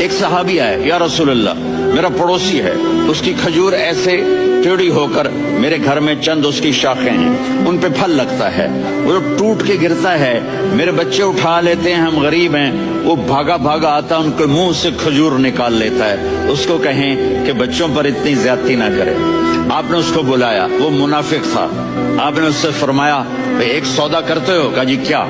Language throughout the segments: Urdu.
ایک صحابی آئے، یا رسول اللہ میرا پڑوسی ہے، اس کی کھجور ایسے ٹیڑھی ہو کر میرے گھر میں چند اس کی شاخیں ہیں، ان پہ پھل لگتا ہے، وہ ٹوٹ کے گرتا ہے، میرے بچے اٹھا لیتے ہیں، ہم غریب ہیں، وہ بھاگا بھاگا آتا ان کے منہ سے کھجور نکال لیتا ہے، اس کو کہیں کہ بچوں پر اتنی زیادتی نہ کرے۔ آپ نے اس کو بلایا، وہ منافق تھا، آپ نے اس سے فرمایا ایک سودا کرتے ہو؟ کہا جی کیا؟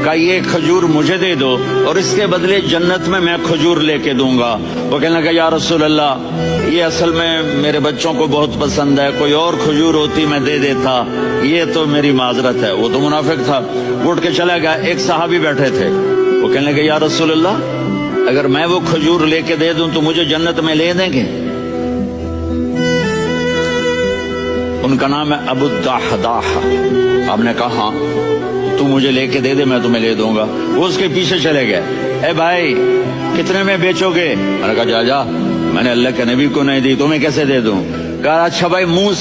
کہا یہ کھجور مجھے دے دو اور اس کے بدلے جنت میں کھجور لے کے دوں گا۔ وہ کہنے لگا یا رسول اللہ یہ اصل میں میرے بچوں کو بہت پسند ہے، کوئی اور کھجور ہوتی میں دے دیتا، یہ تو میری معذرت ہے۔ وہ تو منافق تھا، اٹھ کے چلا گیا۔ ایک صحابی بیٹھے تھے، وہ کہنے لگے یا رسول اللہ اگر میں وہ کھجور لے کے دے دوں تو مجھے جنت میں لے دیں گے؟ ان کا نام ہے ابو الدحداح۔ آپ نے کہا ہاں تو مجھے لے کے دے دے، میں تمہیں لے دوں گا۔ وہ اس کے پیچھے چلے گئے، اے بھائی کتنے میں بیچو گے؟ میں نے کہا جا جا، میں نے اللہ کے نبی کو نہیں دی، تمہیں کیسے دے دوں؟ کہا اچھا بھائی منہ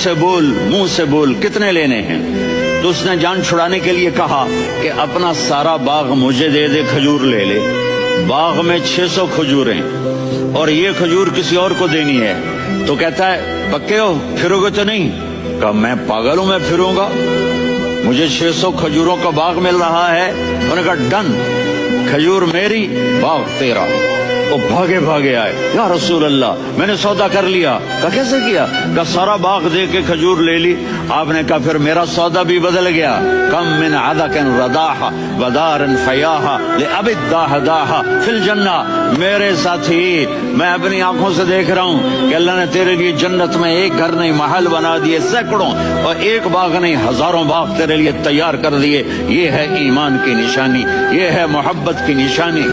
سے بول کتنے لینے ہیں؟ تو اس نے جان چھڑانے کے لیے کہا کہ اپنا سارا باغ مجھے دے دے، کھجور لے لے۔ باغ میں 600 کھجوریں اور یہ کھجور کسی اور کو دینی ہے۔ تو کہتا ہے پکے ہو، پھرو گے تو نہیں؟ کہا میں پاگل ہوں، میں پھروں گا؟ مجھے 600 کھجوروں کا باغ مل رہا ہے۔ انہوں نے کہا ڈن، کھجور میری، باغ تیرا۔ وہ بھاگے بھاگے آئے، یا رسول اللہ میں نے سودا کر لیا۔ کہا کیسے کیا؟ کہا سارا باغ دے کے کھجور لے لی۔ آپ نے کہا پھر میرا سودا بھی بدل گیا۔ کم من عدق رداح ودار فیاح لأبی الدحداح فی الجنہ۔ میرے ساتھی میں اپنی آنکھوں سے دیکھ رہا ہوں کہ اللہ نے تیرے لیے جنت میں ایک گھر نہیں محل بنا دیے سینکڑوں، اور ایک باغ نہیں ہزاروں باغ تیرے لیے تیار کر دیے۔ یہ ہے ایمان کی نشانی، یہ ہے محبت کی نشانی۔